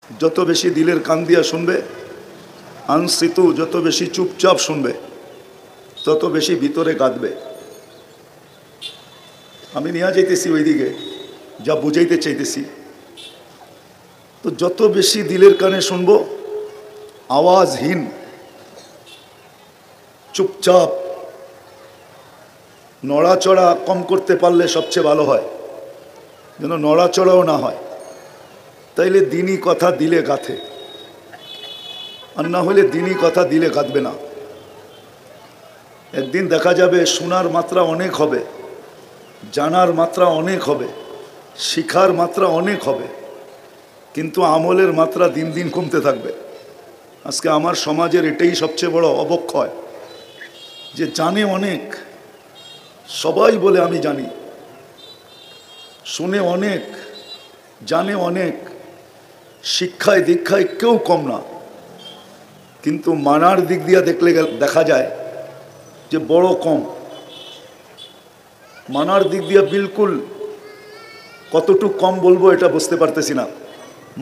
যত বেশি দিলের কান দিয়া শুনবে, আনসিতু যত বেশি চুপচাপ শুনবে, তত বেশি ভিতরে কাঁদবে। আমি নিয়ে যাইতেছি ওইদিকে, যা বুঝাইতে চাইতেছি। তো যত বেশি দিলের কানে শুনবো, আওয়াজহীন, চুপচাপ, নড়াচড়া কম করতে পারলে সবচেয়ে ভালো হয়, যেন নড়াচড়াও না হয়। তাইলে দিনই কথা দিলে গাঁথে, আর না হলে দিনই কথা দিলে গাঁথবে না। একদিন দেখা যাবে শোনার মাত্রা অনেক হবে, জানার মাত্রা অনেক হবে, শিখার মাত্রা অনেক হবে, কিন্তু আমলের মাত্রা দিন দিন কমতে থাকবে। আজকে আমার সমাজের এটাই সবচেয়ে বড় অবক্ষয়, যে জানে অনেক, সবাই বলে আমি জানি, শুনে অনেক, জানে অনেক, শিক্ষায় দীক্ষায় কেউ কম না, কিন্তু মানার দিক দিয়ে দেখলে দেখা যায় যে বড় কম। মানার দিক দিয়ে বিলকুল কতটুকু কম বলবো এটা বুঝতে পারতেছি না,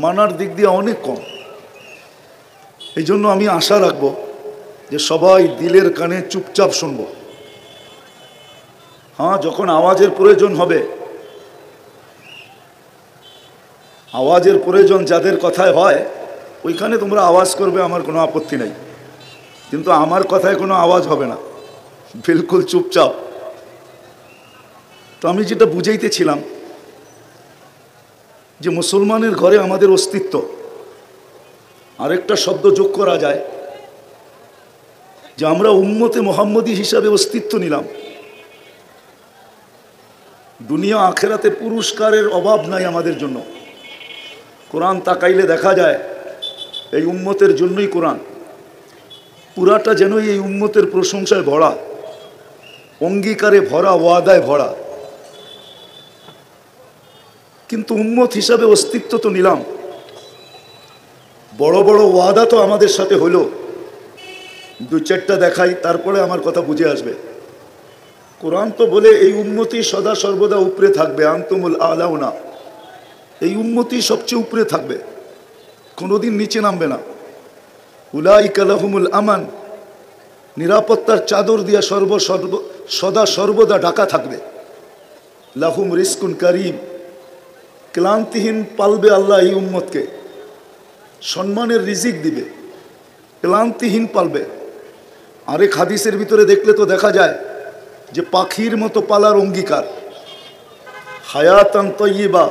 মানার দিক দিয়ে অনেক কম। এই জন্য আমি আশা রাখবো যে সবাই দিলের কানে চুপচাপ শুনবো। হ্যাঁ, যখন আওয়াজের প্রয়োজন হবে, আওয়াজের প্রয়োজন যাদের কথায় হয়, ওইখানে তোমরা আওয়াজ করবে, আমার কোনো আপত্তি নেই, কিন্তু আমার কথায় কোনো আওয়াজ হবে না, বিলকুল চুপচাপ। তো আমি যেটা বুঝাইতেছিলাম যে মুসলমানের ঘরে আমাদের অস্তিত্ব, আরেকটা শব্দ যোগ করা যায় যে আমরা উম্মতে মুহাম্মদী হিসাবে অস্তিত্ব নিলাম। দুনিয়া আখেরাতে পুরস্কারের অভাব নাই আমাদের জন্য। কোরআন তাকাইলে দেখা যায় এই উম্মতের জন্যই কোরআন, পুরাটা যেন এই উম্মতের প্রশংসায় ভরা, অঙ্গীকারে ভরা, ওয়াদায় ভরা। কিন্তু উম্মত হিসাবে অস্তিত্ব তো নিলাম, বড় বড় ওয়াদা তো আমাদের সাথে হলো। দু চারটা দেখাই, তারপরে আমার কথা বুঝে আসবে। কোরআন তো বলে এই উম্মতি সদা সর্বদা উপরে থাকবে, আনতুমুল আলাউনা, এই উম্মতি সবচেয়ে উপরে থাকবে, কোনোদিন নিচে নামবে না। উলাইকা লাহুমুল আমান, নিরাপত্তার চাদর দিয়া সদা সর্বদা ঢাকা থাকবে। লাহুম রিজকুন কারীম, ক্লান্তিহীন পালবে আল্লাহ এই উম্মতকে, সম্মানের রিজিক দিবে, ক্লান্তিহীন পালবে। আরেক হাদিসের ভিতরে দেখলে তো দেখা যায় যে পাখির মতো পালার অঙ্গীকার, হায়াতান তাইয়্যিবা,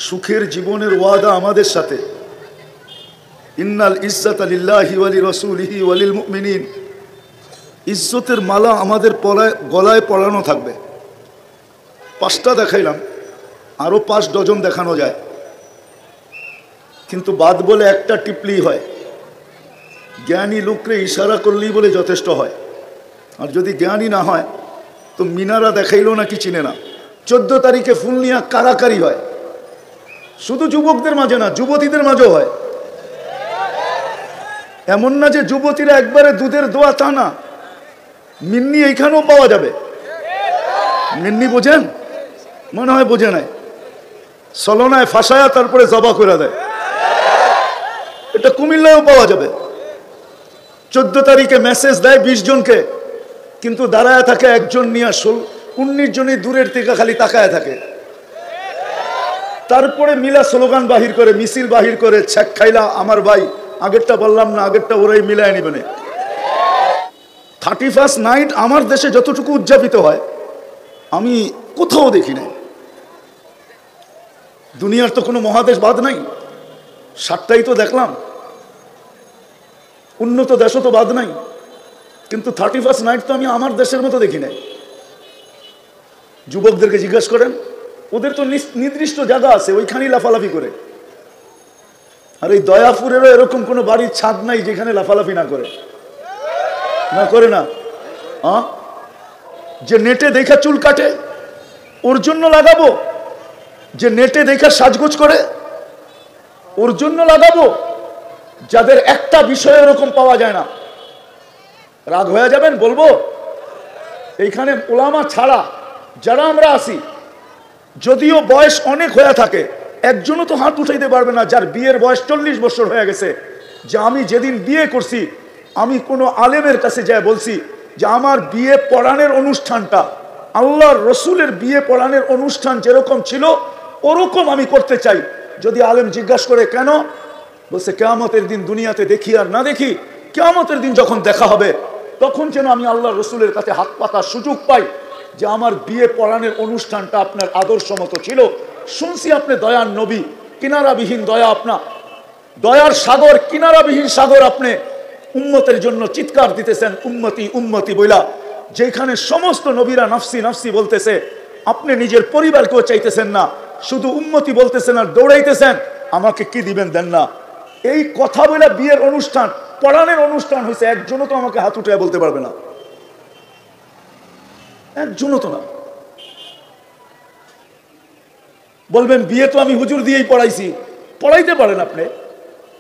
সুখের জীবনের ওয়াদা আমাদের সাথে। ইন্নাল ইজ্জাতা লিল্লাহি ওয়া লিরাসূলিহি ওয়া লিল মুমিনিন, ইজ্জতের মালা আমাদের গলায় পরানো থাকবে। 5টা দেখাইলাম, আরো 5 ডজন দেখানো যায়, কিন্তু বাদ বলে একটা টিপলেই হয়। জ্ঞানী লোকরে ইশারা করলেই বলে যথেষ্ট হয়। আর যদি জ্ঞানী না হয় তো মিনারা দেখাইলো না কি চিনে না। 14 তারিখে ফুল নিয়ে কারাকারি হয়, শুধু যুবকদের মাঝে না, যুবতীদের মাঝেও হয়। এমন না যে যুবতীরা একবারে দুধের দোয়া, তা না, মিন্নি এইখানেও পাওয়া যাবে। মিন্নি বোঝেন? মনে হয় বোঝে নাই। সলনায় ফাঁসায়া তারপরে জবা করে দেয়, এটা কুমিল্লায়ও পাওয়া যাবে। 14 তারিখে মেসেজ দেয় 20 জনকে, কিন্তু দাঁড়ায় থাকে একজন নিয়ে, 19 জনই দূরের থেকে খালি তাকায় থাকে। তারপরে মিলা স্লোগান বাহির করে, মিছিল বাহির করে, ছেক খাইলা আমার ভাই, আগেরটা বললাম না, আগেরটা ওরাই মিলায় নিবে। 31st নাইট আমার দেশে যতটুকু উদযাপিত হয় আমি কোথাও দেখি নাই। দুনিয়ার তো কোনো মহাদেশ বাদ নাই, 7টাই তো দেখলাম, উন্নত দেশও তো বাদ নাই, কিন্তু 31st নাইট তো আমি আমার দেশের মতো দেখি নাই। যুবকদেরকে জিজ্ঞাসা করেন, ওদের তো নির্দিষ্ট জায়গা আছে, ওইখানেই লাফালাফি করে। আর এই দয়াপুরেরও এরকম কোনো বাড়ির ছাদ নাই যেখানে লাফালাফি না করে, না করে না। যে নেটে দেখা চুল কাটে ওর জন্য লাগাবো, যে নেটে দেখা সাজগোজ করে ওর জন্য লাগাবো, যাদের একটা বিষয় এরকম পাওয়া যায় না। রাগ হয়ে যাবেন বলবো, এইখানে ওলামা ছাড়া যারা আমরা আসি, যদিও বয়স অনেক হয়ে থাকে, একজনও তো হাত উঠাইতে পারবে না যার বিয়ের বয়স 40 বছর হয়ে গেছে, যে আমি যেদিন বিয়ে করছি আমি কোনো আলেমের কাছে যাই বলছি যে আমার বিয়ে পড়ানোর অনুষ্ঠানটা আল্লাহর রসুলের বিয়ে পড়ানোর অনুষ্ঠান যেরকম ছিল ওরকম আমি করতে চাই। যদি আলেম জিজ্ঞাসা করে কেন, বলছে কিয়ামতের দিন দুনিয়াতে দেখি আর না দেখি, কিয়ামতের দিন যখন দেখা হবে তখন যেন আমি আল্লাহর রসুলের কাছে হাত পাতার সুযোগ পাই যে আমার বিয়ে পড়ানোর অনুষ্ঠানটা আপনার আদর্শ মতো ছিল। শুনছি আপনি দয়ার নবী, কিনারাবিহীন দয়া, আপনার দয়ার সাগর, কিনারাবিহীন সাগর, আপনি উম্মতের জন্য চিৎকার দিতেছেন উম্মতি উম্মতি বইলা। যেখানে সমস্ত নবীরা নফসি নফসি বলতেছে, আপনি নিজের পরিবারকেও চাইতেছেন না, শুধু উম্মতি বলতেছেন আর দৌড়াইতেছেন আমাকে কি দিবেন দেন না। এই কথা বলে বিয়ের অনুষ্ঠান পড়ানোর অনুষ্ঠান হয়েছে, একজনও তো আমাকে হাত উঠে বলতে পারবে না, একজনও তো না। বলবেন বিয়ে তো আমি হুজুর দিয়েই পড়াইছি, পড়াইতে পারেন আপনি,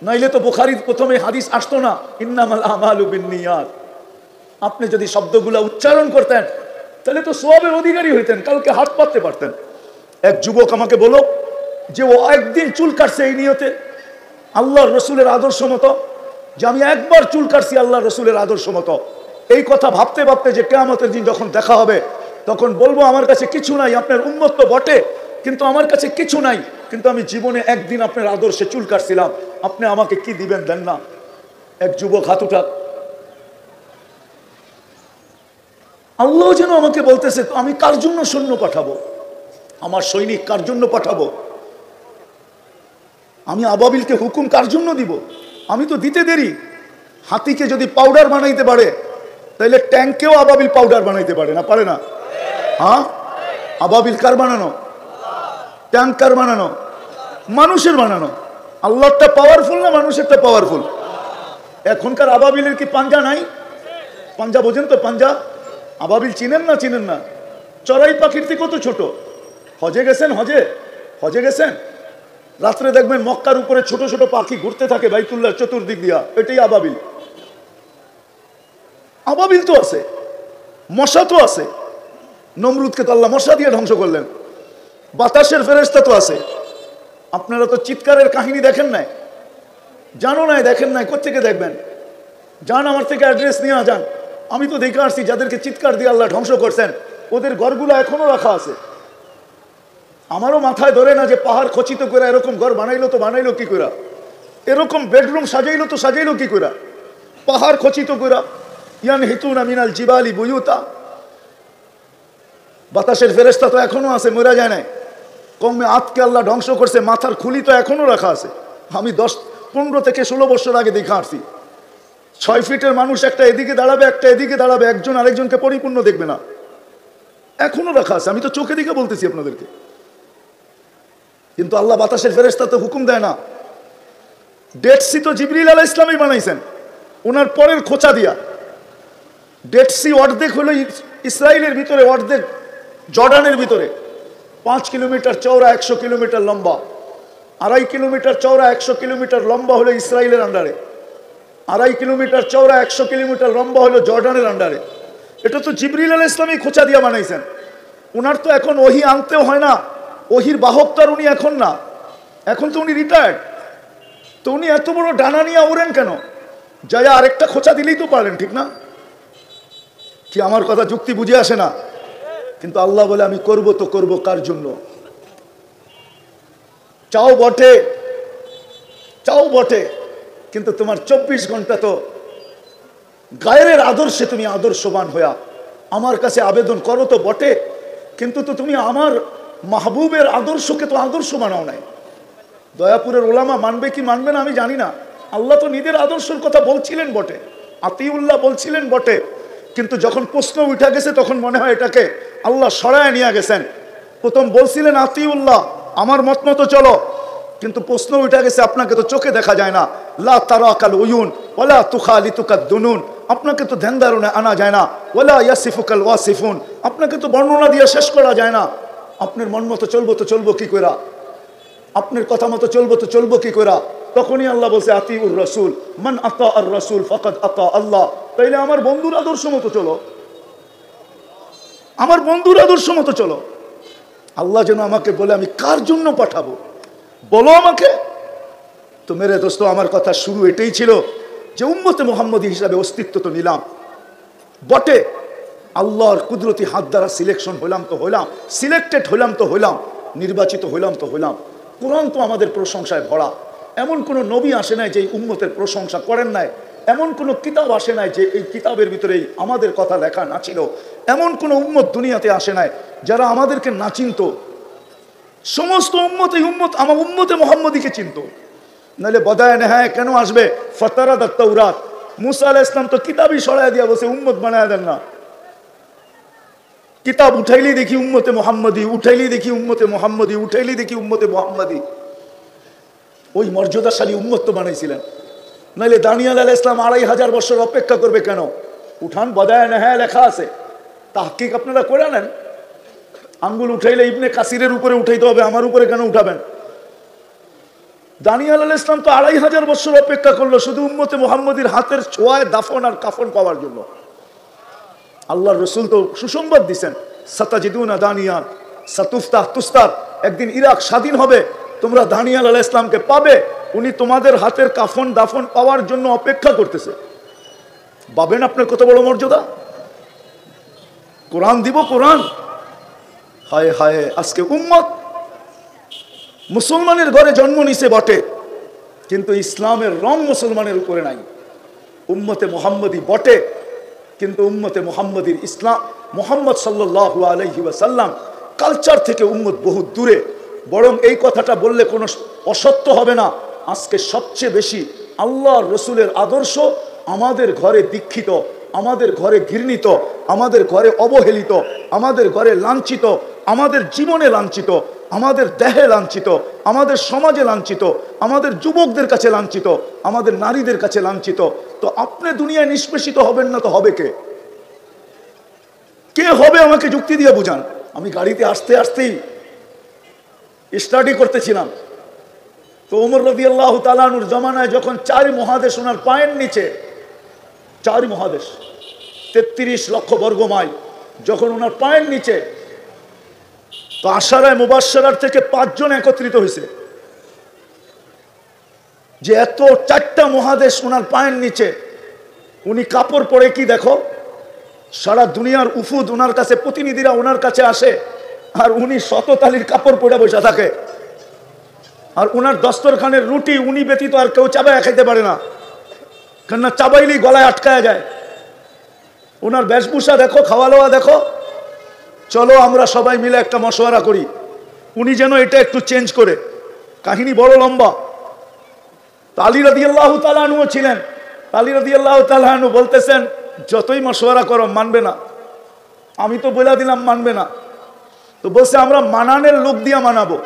নাইলে তো বুখারীর প্রথমে হাদিস আসতো না ইন্নামাল আমালু বিন্নিয়াত। আপনি যদি শব্দগুলো উচ্চারণ করতেন তাহলে তো সওয়াবের অধিকারী হইতেন, কালকে হাত পাততে পারতেন। এক যুবক আমাকে বলো যে ও একদিন চুল কাটছে এই নিয়তে আল্লাহর রসুলের আদর্শ মতো, যে আমি একবার চুল কাটছি আল্লাহর রসুলের আদর্শ মতো। এই কথা ভাবতে ভাবতে যে কিয়ামতের দিন যখন দেখা হবে তখন বলবো আমার কাছে কিছু নাই, আপনার উম্মত তো বটে কিন্তু আমার কাছে কিছু নাই, কিন্তু আমি জীবনে একদিন আপনার আদর্শে চুল কাটছিলাম, আপনি আমাকে কি দিবেন দেন না। এক যুবক হাত উঠাক। আল্লাহ যেন আমাকে বলতেছে আমি কার জন্য সৈন্য পাঠাবো, আমার সৈনিক কার জন্য পাঠাবো, আমি আবাবিলকে হুকুম কার জন্য দিব। আমি তো দিতে দেরি। হাতিকে যদি পাউডার বানাইতে পারে তাহলে ট্যাঙ্কেও আবাবিল পাউডার বানাইতে পারে না, পারে না? হ্যাঁ, আবাবিল কার বানানো, ট্যাঙ্ক কার বানানো, মানুষের বানানো। আল্লাহটা পাওয়ারফুল না মানুষেরটা পাওয়ারফুল? এখনকার আবাবিলের কি পাঞ্জা নাই? পাঞ্জা বোঝেন তো? পাঞ্জা আবাবিল চিনেন না? চিনেন না? চড়াই পাখির থেকে কত ছোট। হজে গেছেন? হজে গেছেন? রাত্রে দেখবেন মক্কার উপরে ছোট ছোট পাখি ঘুরতে থাকে বাইতুল্লাহ চতুর্দিক দিয়া, এটাই আবাবিল। আবাবিল তো আছে, মশা তো আছে, নমরুদকে তো আল্লাহ মশা দিয়ে ধ্বংস করলেন। বাতাসের ফেরেশতা তো আছে। আপনারা তো চিৎকারের কাহিনী দেখেন নাই, জানো নাই, দেখেন নাই, কোত্থেকে দেখবেন? যান আমার থেকে অ্যাড্রেস নিয়ে যান, আমি তো দেখে আসছি যাদেরকে চিৎকার দিয়ে আল্লাহ ধ্বংস করছেন ওদের ঘরগুলো এখনো রাখা আছে। আমারও মাথায় ধরে না যে পাহাড় খচিত করে এরকম ঘর বানাইলো তো বানাইলো কি করে, এরকম বেডরুম সাজাইলো তো সাজাইলো কি করে, পাহাড় খচিত করে। ইয়ান হিতুনা মিনাল জিবালি বুয়ুতা। বাতাসের ফেরেশতা তো এখনো আছে, মরা যায় নাই। কমে আতকে আল্লাহ ধ্বংস করছে, মাথার খুলি তো এখনো রাখা আছে। আমি 15 থেকে 16 বছর আগে দেখে আসছি 6 ফিটের মানুষ একটা এদিকে দাঁড়াবে একটা এদিকে দাঁড়াবে, একজন আরেকজনকে পরিপূর্ণ দেখবে না, এখনো রাখা আছে। আমি তো চোখে দিকে বলতেছি আপনাদেরকে। কিন্তু আল্লাহ বাতাসের ফেরেশতা তো হুকুম দেয় না। ডেড সি তো জিবরিল আলাইহিস সালামই বানাইছেন, ওনার পরের খোঁচা দিয়া। ডেড সি অর্ধেক হলো ইসরায়েলের ভিতরে, অর্ধেক জর্ডানের ভিতরে। 5 কিলোমিটার চওড়া, 100 কিলোমিটার লম্বা। 2.5 কিলোমিটার চওড়া, 100 কিলোমিটার লম্বা হলো ইসরায়েলের আন্ডারে। 2.5 কিলোমিটার চওড়া, 100 কিলোমিটার লম্বা হলো জর্ডানের আন্ডারে। এটা তো জিবরিল আলাইহিস সালামই খোঁচা দিয়া বানাইছেন। ওনার তো এখন ওহী আনতেও হয় না, ওহির বাহক তো আর উনি এখন না, এখন তো উনি রিটায়ার্ড। তো উনি এত বড় ডানা নিয়ে উড়েন কেন? যায়া আরেকটা খোঁচা দিলেই তো পারেন, ঠিক না? কি আমার কথা যুক্তি বুঝে আসে না? কিন্তু আল্লাহ বলে আমি করব তো করব কার জন্য? চাও বটে কিন্তু তোমার 24 ঘন্টা তো গায়ের আদর্শে তুমি আদর্শবান হইয়া আমার কাছে আবেদন করো তো বটে, কিন্তু তো তুমি আমার মাহবুবের আদর্শকে তো আদর্শ বানাও নাই। দয়াপুরের ওলামা মানবে কি মানবে না আমি জানি না। আল্লাহ তো নিজের আদর্শের কথা বলছিলেন বটে, আতিউল্লাহ বলছিলেন বটে, কিন্তু যখন প্রশ্ন উঠে গেছে তখন মনে হয় এটাকে আল্লাহ সরায় নিয়ে গেছেন। প্রথম বলছিলেন আতিউল্লাহ আমার মত মতো চলো, কিন্তু প্রশ্ন উঠে গেছে আপনাকে তো চোখে দেখা যায় না, লা তারাকাল উয়ুন ওয়ালা তুখালিতুকাদ দুনুন, আপনাকে তো ধ্যান ধারণে আনা যায় না, ওয়ালা ইয়াসিফুকাল ওয়াসিফুন, আপনাকে তো বর্ণনা দিয়ে শেষ করা যায় না। আপনার মন মতো চলবো তো চলবো কি কইরা, আপনার কথা মতো চলবো তো চলবো কি কইরা? তখনই আল্লাহ বলছে আতিউর রাসূল, মান আতা আর রাসূল ফাকাদ আতা আল্লাহ। তাইলে আমার বন্ধুর আদর্শ মতো চলো, আমার বন্ধুর আদর্শ মতো চলো। আল্লাহ যেন আমাকে বলে আমি কার জন্য পাঠাবো। বলো আমাকে। তো মেরে দোস্ত, আমার কথা শুরু এটাই ছিল যে উম্মতে মুহাম্মদী হিসাবে অস্তিত্ব তো নিলাম বটে, আল্লাহর কুদরতি হাত দ্বারা সিলেকশন হলাম তো হলাম, সিলেক্টেড হলাম তো হলাম, নির্বাচিত হলাম তো হলাম। কোরআন তো আমাদের প্রশংসায় ভরা। এমন কোনো নবী আসে নাই যে এই উম্মতের প্রশংসা করেন নাই, এমন কোনো কিতাব আসে নাই যে এই কিতাবের ভিতরেই আমাদের কথা লেখা না ছিল, এমন কোনো উম্মত দুনিয়াতে আসে নাই যারা আমাদেরকে না চিনত। সমস্ত উম্মত এই উম্মত আমার উম্মতে মুহাম্মদীকে চিনত, নাহলে বদায় নেহায় কেন আসবে ফতারা দাত্তাউরাত। মুসা আলাইহিস সালাম তো কিতাবই সরাই দিয়া বসে উম্মত বানায় দেন না। কিতাব উঠাইলেই দেখি উম্মতে মুহাম্মদী, উঠাইলেই দেখি উম্মতে মুহাম্মদী, উঠাইলেই দেখি উম্মতে মুহাম্মদী। ওই মর্যাদাশালী উম্মত তো বানাইছিলেন, নাহলে দানিয়াল আলাইহিস সালাম 2500 বছর অপেক্ষা করবে কেন? উঠান, বদায় নেহায় লেখা আছে, তাহকিক আপনারা করে নেন। আঙ্গুল উঠাইলে ইবনে কাসিরের উপরে উঠাইতে হবে, আমার উপরে কেন উঠাবেন? দানিয়াল আলাইহিস সালাম তো 2500 বছর অপেক্ষা করলো শুধু উম্মতে মুহাম্মদীর হাতের ছোঁয়ায় দাফন আর কাফন পাওয়ার জন্য। আল্লাহর রসুল তো সুসংবাদ দিছেন, সাতাজিদুনা দানিয়াল সাতুফতাহ তুস্তার, একদিন ইরাক স্বাধীন হবে, তোমরা দানিয়াল আলাইহিস সালামকে পাবে, উনি তোমাদের হাতের কাফন দাফন পাওয়ার জন্য অপেক্ষা করতেছে। পাবেন আপনার কত বড় মর্যাদা। কোরআন দিব, কোরআন। হায় হায়, আজকে উম্মত মুসলমানের ঘরে জন্ম নিছে বটে, কিন্তু ইসলামের রং মুসলমানের উপরে নাই। উম্মতে মুহাম্মদী বটে, কিন্তু উম্মতে মুহাম্মদীর ইসলাম মুহাম্মদ সাল্লাল্লাহু আলাইহি ওয়াসাল্লাম কালচার থেকে উম্মত বহু দূরে। বরং এই কথাটা বললে কোনো অসত্য হবে না, আজকে সবচেয়ে বেশি আল্লাহর রসুলের আদর্শ আমাদের ঘরে দীক্ষিত, আমাদের ঘরে ঘৃণিত, আমাদের ঘরে অবহেলিত, আমাদের ঘরে লাঞ্ছিত, আমাদের জীবনে লাঞ্ছিত, আমাদের দেহে লাঞ্ছিত, আমাদের সমাজে লাঞ্ছিত, আমাদের যুবকদের কাছে লাঞ্ছিত, আমাদের নারীদের কাছে লাঞ্ছিত। তো আপনি দুনিয়ায় নিষ্পেষিত হবেন না তো হবে কে? কে হবে আমাকে যুক্তি দিয়ে বুঝান। আমি গাড়িতে আসতে আসতেই স্টাডি করতেছিলাম, তো ওমর রাদিয়াল্লাহু তাআলা আনহুর জমানায় যখন 4 মহাদেশ ওনার পায়ের নিচে, 4 মহাদেশ 33 লক্ষ বর্গ মাইল যখন ওনার পায়ের নিচে, তো আশারায়ে মুবাশশারার থেকে 5 জন একত্রিত হয়েছে যে এত 4টা মহাদেশ ওনার পায়ের নিচে, উনি কাপড় পরে কি দেখো, সারা দুনিয়ার উফুদ ওনার কাছে, প্রতিনিধিরা ওনার কাছে আসে, আর উনি শততালির কাপড় পরে বসে থাকে। আর ওনার দস্তরখানের রুটি উনি ব্যতীত আর কেউ চাবায় খাইতে পারে না, কেননা চাবাইলেই গলায় আটকায় যায়। ওনার বেশভূষা দেখো, খাওয়া দাওয়া দেখো। চলো আমরা সবাই মিলে একটা মশওয়ারা করি, উনি যেন এটা একটু চেঞ্জ করে। কাহিনী বড় লম্বা। আলী রাদিয়াল্লাহু তাআলা আনহু ছিলেন, আলী রাদিয়াল্লাহু তাআলা আনহু বলতেছেন, যতই মশওয়ারা করো মানবে না। আমি তো বলে দিলাম মানবে না, তো বলছে আমরা মানানের লোক দিয়া মানাবো।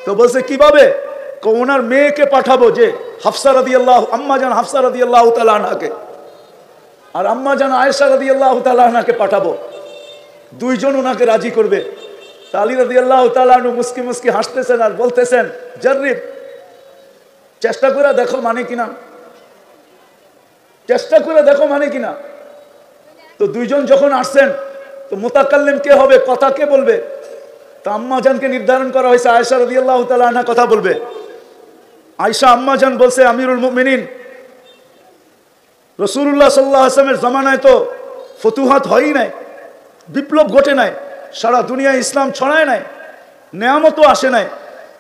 তো বলছে কিভাবে? ওনার মেয়েকে পাঠাবো, যে হাফসা রাদিয়াল্লাহু, আম্মা জান হাফসা রাদিয়াল্লাহু তাআলা আনহাকে, আর আম্মা জান আয়েশা রাদিয়াল্লাহু তাআলা আনহাকে পাঠাবো, 2 জন ওনাকে রাজি করবে। আলী রাদিয়াল্লাহু তাআলা আনহু মুস্কি মুস্কি হাসতেছেন আর বলতেছেন, জাররিব, চেষ্টা করে দেখো মানে কিনা, চেষ্টা করে দেখো মানে কিনা। তো 2 জন যখন আসছেন, তো মুতাকাল্লিম কে হবে, কথা কে বলবে? তো আম্মা জানকে নির্ধারণ করা হয়েছে আয়েশা রাদিয়াল্লাহু তাআলা আনহা কথা বলবে। আয়েশা আম্মা জান বলছে, আমিরুল মুমিনিন, রাসূলুল্লাহ সাল্লাল্লাহু আলাইহি ওয়াসাল্লামের জামানায় তো ফুতুহাত হয়ই নাই, বিপ্লব ঘটে নাই, সারা দুনিয়ায় ইসলাম ছড়ায় নাই, নেয়ামতও আসে নাই,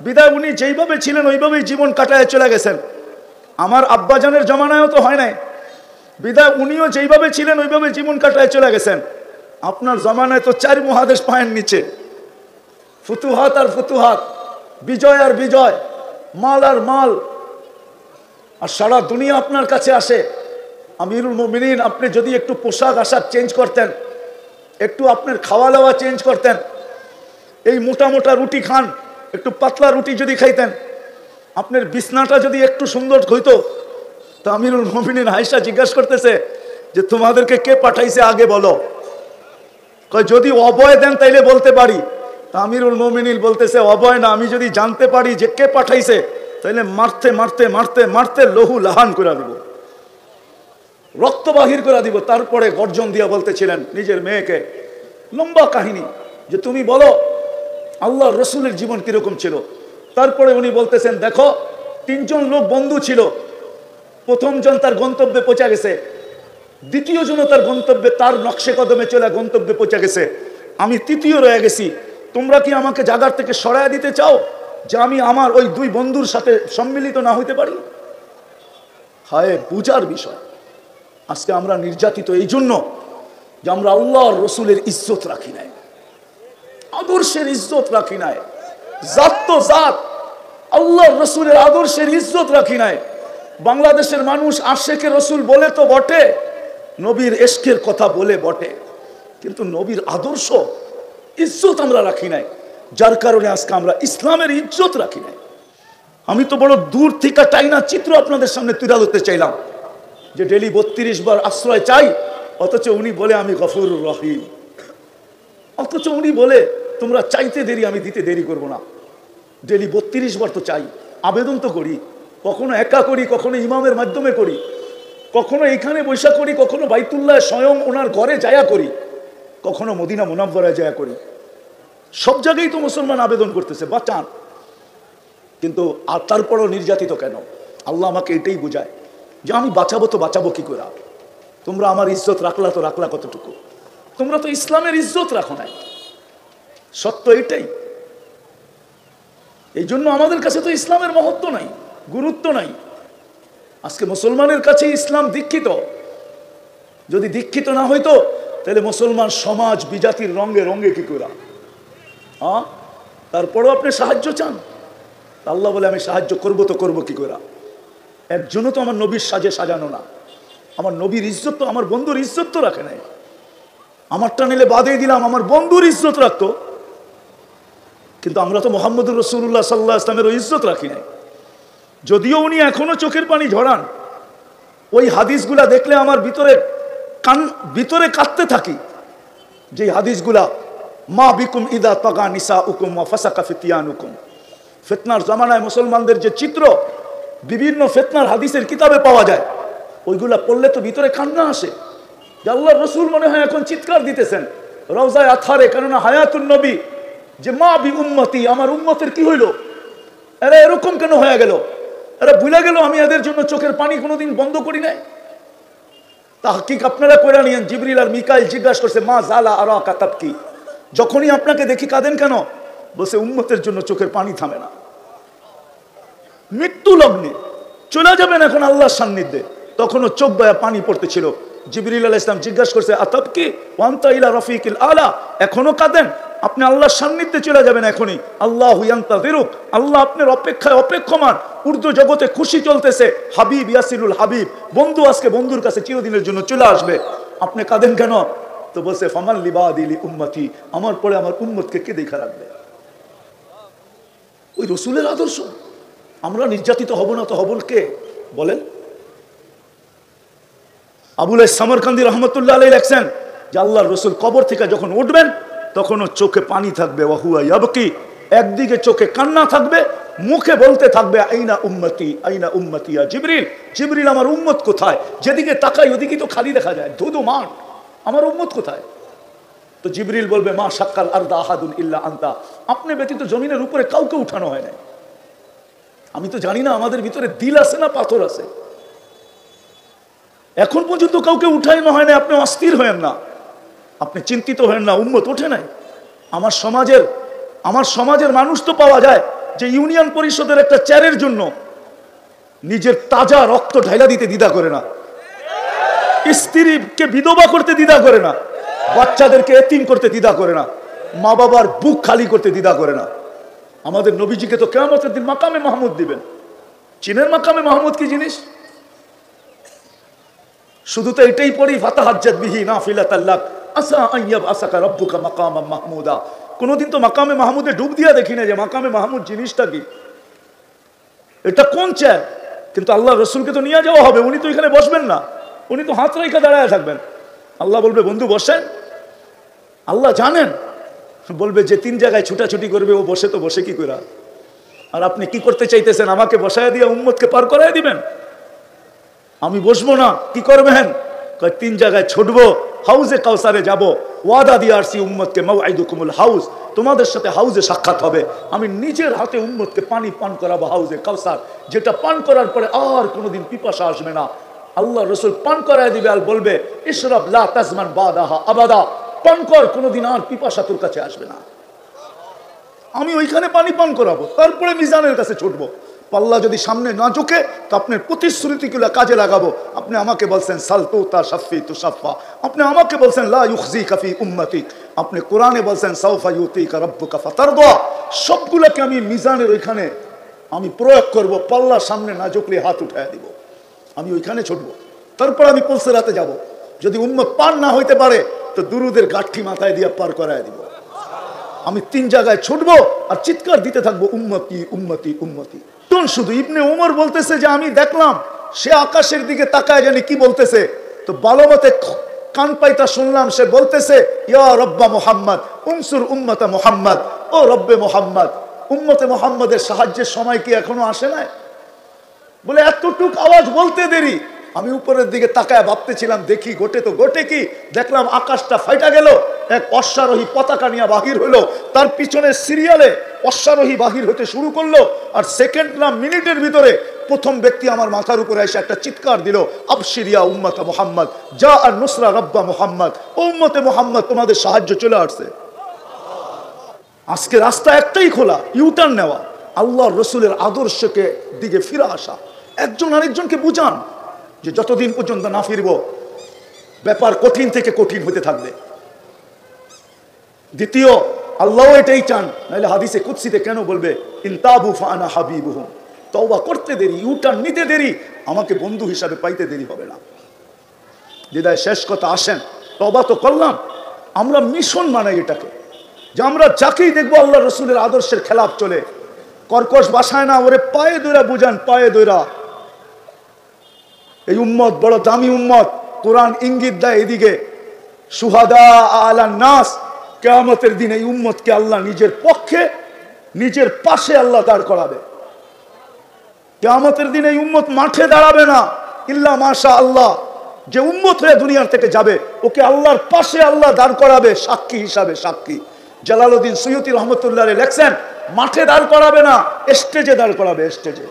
বিদায় উনি যেইভাবে ছিলেন ওইভাবেই জীবন কাটায় চলে গেছেন। আমার আব্বাজানের জমানায়ও তো হয় নাই, বিদায় উনিও যেইভাবে ছিলেন ওইভাবে জীবন কাটায় চলে গেছেন। আপনার জমানায় তো 4 মহাদেশ পায়ের নিচে, ফুতুহাত আর ফুতুহাত, বিজয় আর বিজয়, মাল আর মাল, আর সারা দুনিয়া আপনার কাছে আসে। আমিরুল মুমিনিন, আপনি যদি একটু পোশাক আশাক চেঞ্জ করতেন, একটু আপনার খাওয়া দাওয়া চেঞ্জ করতেন, এই মোটা মোটা রুটি খান, একটু পাতলা রুটি যদি খাইতেন, আপনার বিছনাটা যদি একটু সুন্দর হইতো। তো আমিরুল মুমিনিন আয়েশা জিজ্ঞাসা করতেছে যে তোমাদেরকে কে পাঠাইছে আগে বলো। কয় যদি অভয় দেন তাইলে বলতে পারি। তা আমিরুল মুমিনিন বলতেছে, অভয় না, আমি যদি জানতে পারি যে কে পাঠাইছে তাইলে মারতে মারতে মারতে মারতে লহু লাহান করে দিব, রক্ত বাহির করে দিব। তারপরে গর্জন দিয়া বলতেছিলেন নিজের মেয়েকে, লম্বা কাহিনী, যে তুমি বলো আল্লাহর রসুলের জীবন কিরকম ছিল। তারপরে উনি বলতেছেন, দেখো 3 জন লোক বন্ধু ছিল, প্রথম জন তার গন্তব্যে পৌঁছে গেছে, দ্বিতীয় জন তার গন্তব্যে, তার নকশে কদমে চলে গন্তব্যে পৌঁছে গেছে, আমি তৃতীয় রয়ে গেছি। তোমরা কি আমাকে জায়গার থেকে সরায় দিতে চাও যে আমি আমার ওই 2 বন্ধুর সাথে সম্মিলিত না হইতে পারি? হায় বুঝার বিষয়। আজকে আমরা নির্যাতিত এই জন্য যে আমরা আল্লাহর রসুলের ইজ্জত রাখি নাই, আদর্শের ইজ্জত রাখি নাই, জাত তো জাত, আল্লাহর রসুলের আদর্শের ইজ্জত রাখি নাই। বাংলাদেশের মানুষ আশেকে রসুল বলে তো বটে, নবীর এশকের কথা বলে বটে, কিন্তু নবীর আদর্শ ইজ্জত আমরা রাখি নাই, যার কারণে আজকে আমরা ইসলামের ইজ্জত রাখি নাই। আমি তো বড় দূর থেকে টাইনা চিত্র আপনাদের সামনে তুলে ধরতে চাইলাম যে ডেলি 32 বার আশ্রয় চাই, অথচ উনি বলে আমি গফুরুর রহিম, অথচ উনি বলে তোমরা চাইতে দেরি, আমি দিতে দেরি করব না। ডেলি 32 বার তো চাই, আবেদন তো করি, কখনো একা করি, কখনো ইমামের মাধ্যমে করি, কখনো এখানে বৈশা করি, কখনো বাইতুল্লাহ স্বয়ং ওনার ঘরে যায়া করি, কখনো মদিনা মুনাব্বারায় যায়া করি। সব জায়গায় তো মুসলমান আবেদন করতেছে বাঁচান, কিন্তু আর তারপরও নির্যাতিত কেন? আল্লাহ আমাকে এটাই বোঝায় যে আমি বাঁচাবো তো বাঁচাবো কি করে? তোমরা আমার ইজ্জত রাখলা তো রাখলা কতটুকু? তোমরা তো ইসলামের ইজ্জত রাখো নাই, সত্য এটাই। এই জন্য আমাদের কাছে তো ইসলামের মহত্ব নাই, গুরুত্ব নাই। আজকে মুসলমানের কাছে ইসলাম দীক্ষিত, যদি দীক্ষিত না হইতো তাহলে মুসলমান সমাজ বিজাতির রঙে রঙে কি করে? তারপরও আপনি সাহায্য চান, আল্লাহ বলে আমি সাহায্য করব তো করব কি করে? একজনও তো আমার নবীর সাজে সাজানো না, আমার নবীর ইজ্জত তো, আমার বন্ধুর ইজ্জত তো রাখে নাই। আমারটা নিলে বাদে দিলাম, আমার বন্ধুর ইজ্জত রাখতো, কিন্তু আমরা তো মুহাম্মদুর রাসূলুল্লাহ সাল্লাল্লাহু আলাইহি ওয়াসাল্লামের ইজ্জত রাখি নাই। যদিও উনি এখনো চোখের পানি ঝরান, ওই হাদিসগুলা দেখলে আমার ভিতরে কাঁদতে থাকি, যে হাদিসগুলা মা বিকুম ইদা তাগা নিসাউকুম ওয়া ফাসাকা ফিতিয়ানুকুম। ফিতনার জামানায় মুসলমানদের যে চিত্র বিভিন্ন ফিতনার হাদিসের কিতাবে পাওয়া যায়, ওইগুলা পড়লে তো ভিতরে কান্না আসে যে আল্লাহর রাসূল মনে হয় এখন চিৎকার দিতেছেন রওজায়ে আতহারে, কেননা হায়াতুন নবী, যে মা বি উম্মতি, আমার উম্মতের কি হইল, এরা এরকম কেন হয়ে গেল, এরা ভুলে গেল আমি এদের জন্য চোখের পানি কোনোদিন বন্ধ করি নাই। তাহকিক আপনারা কইরা নিয়েন। জিবরিল আর মিকাইল জিজ্ঞাসা করছে মা জালা আরাকা তাবকি, যখনই আপনাকে দেখি কাঁদেন কেন? বলছে উম্মতের জন্য চোখের পানি থামে না। মৃত্যু লগ্নে চলে যাবেন এখন আল্লাহর সান্নিধ্যে, তখনও চোখ বয়া পানি পড়তেছিল। জিবরিল আলাইহিস সালাম জিজ্ঞাসা করছে আতাবকি ওয়া আনতা ইলা রাফিকিল আলা, এখনো কাঁদেন? আপনি আল্লাহর সান্নিধ্যে চলে যাবেন এখনই। আল্লাহু ইয়ান্তাযিরুক, আল্লাহ আপনার অপেক্ষায় অপেক্ষমান। উর্দু জগতে খুশি চলতেছে, হাবিব ইয়াসিলুল হাবিব, বন্ধু আজকে বন্ধুর কাছে চিরদিনের জন্য চলে আসবে। আপনি কাঁদেন কেন? তো বলছে ফামান লিবাদি লি উম্মতি, আমার পরে আমার উম্মতকে কে দেখা রাখবে? ওই রসুলের আদর্শ। আমরা নির্যাতিত হব না তো হব কে বলেন? আবুল সামরকান্দি রহমতুল্লাহ আলাইহি লেখছেন যে আল্লাহর রসুল কবর থেকে যখন উঠবেন তখনও চোখে পানি থাকবে, ওয়াহুয়া ইয়াবকি, একদিকে চোখে কান্না থাকবে, মুখে বলতে থাকবে আইনা উম্মতি আইনা উম্মতি ইয়া জিবরিল, জিবরিল আমার উম্মত কোথায়? যেদিকে তাকাই ওদিকে তো খালি দেখা যায়, ধুধু মাঠ, আমার উম্মত কোথায়? তো জিবরিল বলবে মা শাক্কাল আরদা আহাদুন ইল্লা আনতা, আপনি ব্যতীত জমিনের উপরে কাউকে উঠানো হয় না। আমি তো জানি না আমাদের ভিতরে দিল আছে না পাথর আছে, এখন পর্যন্ত কাউকে উঠানো হয় না। আপনি অস্থির হয়েন না, আপনি চিন্তিত হয়েন না, উম্মত ওঠে নাই। আমার সমাজের মানুষ তো পাওয়া যায় যে ইউনিয়ন পরিষদের একটা চেয়ারের জন্য নিজের তাজা রক্ত ঢাইলা দিতে দ্বিধা করে না, স্ত্রীকে বিধবা করতে দ্বিধা করে না, বাচ্চাদেরকে এতিম করতে দ্বিধা করে না, মা বাবার বুক খালি করতে দ্বিধা করে না। আমাদের নবীজিকে তো কিয়ামতের দিন মাকামে মাহমুদ দিবেন। চীনের মাকামে মাহমুদ কি জিনিস? শুধু তো এটাই পড়ি ফাতাহাজ্জাত বিহি নাফিলাতাল লাক আসা আইয়াব আসাকা রাব্বুকা মাকামাম মাহমুদা। কোনদিন তো মাকামে মাহমুদে ডুব দিয়া দেখি না যে মাকামে মাহমুদ জিনিসটা কি, এটা কোন চেয়ার। কিন্তু আল্লাহ রসুলকে তো নিয়ে যাওয়া হবে, উনি তো এখানে বসবেন না, উনি তো হাত রেখা দাঁড়ায় থাকবেন। আল্লাহ বলবে বন্ধু বসেন, আল্লাহ জানেন, বলবে যে 3 জায়গায় ছুটাছুটি করবে ও বসে তো বসে কি করে? আর আপনি কি করতে চাইতেছেন? আমাকে বসায় দিয়ে উম্মতকে পার করায় দিবেন? আমি বসবো না, কি করবেন? 3 জায়গায় ছুটবো, হাউজে কাউসারে যাব, ওয়াদা দিয়ে আসছি উম্মতকে, মাওয়াইদুকুমুল হাউজ, তোমাদের সাথে হাউজে সাক্ষাৎ হবে। আমি নিজের হাতে উম্মতকে পানি পান করাবো হাউজে কাউসার, যেটা পান করার পরে আর কোনোদিন পিপাসা আসবে না। আল্লাহ রসুল পান করায় দিবে আর বলবে, ইশরাব লা তাজমান বাদাহা আবাদা, পান কর, কোনোদিন আর পিপাসা তোর কাছে আসবে না। আমি ওইখানে পানি পান করাবো, তারপরে মিজানের কাছে ছুটবো। পাল্লা যদি সামনে না ঝুঁকে তো আপনার প্রতিশ্রুতিগুলো কাজে লাগাবো। আপনি আমাকে বলছেন সালতু তা সাফি তু সাফা, আপনি আমাকে বলছেন লা ইউখজিকা ফি উম্মতিক, আপনি কোরআনে বলছেন সাউফা ইউতিকা রাব্বুকা ফাতারদা। সবগুলোকে আমি মিজানের ওইখানে আমি প্রয়োগ করব। পাল্লার সামনে না ঝুঁকলে হাত উঠায় দিব, আমি ওইখানে ছুটবো। তারপর আমি পুলসেরাতে যাব। যদি উম্মত পার না হইতে পারে তো দুরুদের গাঠি মাথায় দিয়ে পার করায় দিব। আমি 3 জায়গায় ছুটবো আর চিৎকার দিতে থাকবো, উম্মতি উম্মতি উম্মতি। শুধু ইবনে ওমর বলতেছে যে আমি দেখলাম সে আকাশের দিকে তাকায়, জানি কি বলতেছে, তো ভালো মতে কান পাইতা শুনলাম, সে বলতেছে ইয়া রব্বা মুহাম্মদ উনসুর উম্মতা মুহাম্মদ, ও রব্বে মুহাম্মদ, উম্মতে মুহাম্মদের সাহায্যের সময় কি এখনো আসে নাই? বলে এতটুক আওয়াজ বলতে দেরি। আমি উপরের দিকে তাকায় ভাবতেছিলাম দেখি ঘটে তো ঘটে কি, দেখলাম আকাশটা ফাইটা গেল, এক অশ্বারোহী পতাকা নিয়ে বাহির হলো, তার পিছনের সিরিয়ালে অশ্বারোহী বাহির হতে শুরু করলো, আর সেকেন্ড না মিনিটের ভিতরে প্রথম ব্যক্তি আমার মাথার উপরে এসে একটা চিৎকার দিল, আবশিরিয়া উম্মতা মুহাম্মদ যা আর নুসরা রব্বা মুহাম্মদ, ও উম্মতে মুহাম্মদ তোমাদের সাহায্য চলে আসছে। আজকে রাস্তা একটাই খোলা, ইউটার্ন নেওয়া, আল্লাহর রসুলের আদর্শকে দিকে ফিরে আসা। একজন আরেকজনকে বুঝান যে যতদিন পর্যন্ত না ফিরব ব্যাপার কঠিন থেকে কঠিন হতে থাকবে। দ্বিতীয়, আল্লাহ এটাই চান, নাহলে হাদিসে কুদসিতে কেন বলবে ইনতাবু ফাআনা হাবিবুহুম, তওবা করতে দেরি, ইউটার্ন নিতে দেরি, আমাকে বন্ধু হিসাবে পাইতে দেরি হবে না। দিদায় শেষ কথা, আসেন তওবা তো করলাম, আমরা মিশন মানাই এটাকে, যে আমরা যাকেই দেখবো আল্লাহ রসুলের আদর্শের খেলাফ চলে, কর্কশ বাসায় না, ওরে পায়ে দৈরা বুঝান, পায়ে দৈরা। এই উম্মত বড় দামি উম্মত, কোরআন ইঙ্গিত দেয় এদিকে, সুহাদা আলান নাস, কিয়ামতের দিন এই উম্মতকে আল্লাহ নিজের পক্ষে নিজের পাশে আল্লাহ দাঁড় করাবে। কিয়ামতের দিন এই উম্মত মাঠে দাঁড়াবে না, ইল্লা মাশা আল্লাহ, যে উম্মত হয়ে দুনিয়ার থেকে যাবে ওকে আল্লাহর পাশে আল্লাহ দাঁড় করাবে সাক্ষী হিসাবে। সাক্ষী জালালউদ্দিন সুয়ুতি রহমতুল্লাহ আলাইহি লেখছেন, মাঠে দাঁড় করাবে না, স্টেজে দাঁড় করাবে, স্টেজে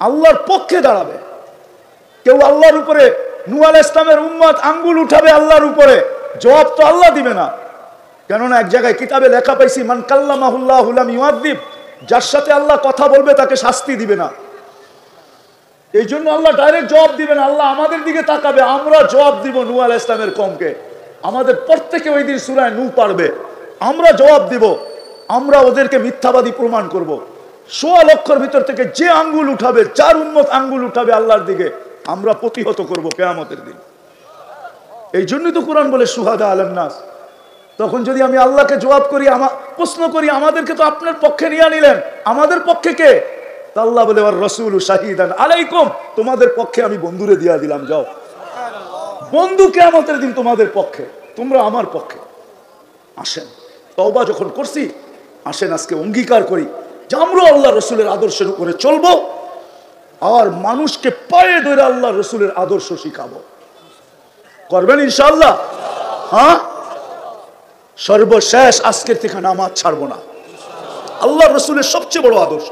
আল্লাহর পক্ষে দাঁড়াবে। কেউ আল্লাহর উপরে, নূহ আলাইহিস সালামের উম্মত আঙ্গুল উঠাবে আল্লাহর উপরে, জবাব তো আল্লাহ দিবে না। কেননা এক জায়গায় কিতাবে লেখা পাইছি, মান কাল্লামাহুল্লাহু লাম ইউআযিব, যার সাথে আল্লাহ কথা বলবে তাকে শাস্তি দিবে না। এই জন্য আল্লাহ ডাইরেক্ট জবাব দিবেন, আল্লাহ আমাদের দিকে তাকাবে, আমরা জবাব দিব নূহ আলাইহিস সালামের কওমকে। আমাদের প্রত্যেকে ওই দিন সূরা নূহ পারবে, আমরা জবাব দিব, আমরা ওদেরকে মিথ্যাবাদী প্রমাণ করব। ১৬ লক্ষের ভিতর থেকে যে আঙ্গুল উঠাবে, যার উম্মত আঙ্গুল উঠাবে আল্লাহর দিকে, আমরা প্রতিহত করব কিয়ামতের দিন। এই জন্যই তো কোরআন বলে সুহাদা আলান নাস। তখন যদি আমি আল্লাহকে জবাব করি, প্রশ্ন করি, আমাদেরকে তো আপনার পক্ষে নিয়ে নিলেন, আমাদের পক্ষে কে? তা আল্লাহ বলে আর রাসূলু শাহিদান আলাইকুম, তোমাদের পক্ষে আমি বন্ধুরে দিয়া দিলাম, যাও বন্ধু কিয়ামতের দিন তোমাদের পক্ষে, তোমরা আমার পক্ষে। আসেন তওবা যখন করছি, আসেন আজকে অঙ্গীকার করি যে আমরা আল্লাহ রসুলের আদর্শের উপরে চলবো, আর মানুষকে পায়ে ধরে আল্লাহ রসুলের আদর্শ শিখাবো। করবেন ইনশাআল্লাহ? হ্যাঁ, সর্বশেষ আজকের থেকে নামাজ ছাড়বো না। আল্লাহ রসুলের সবচেয়ে বড় আদর্শ।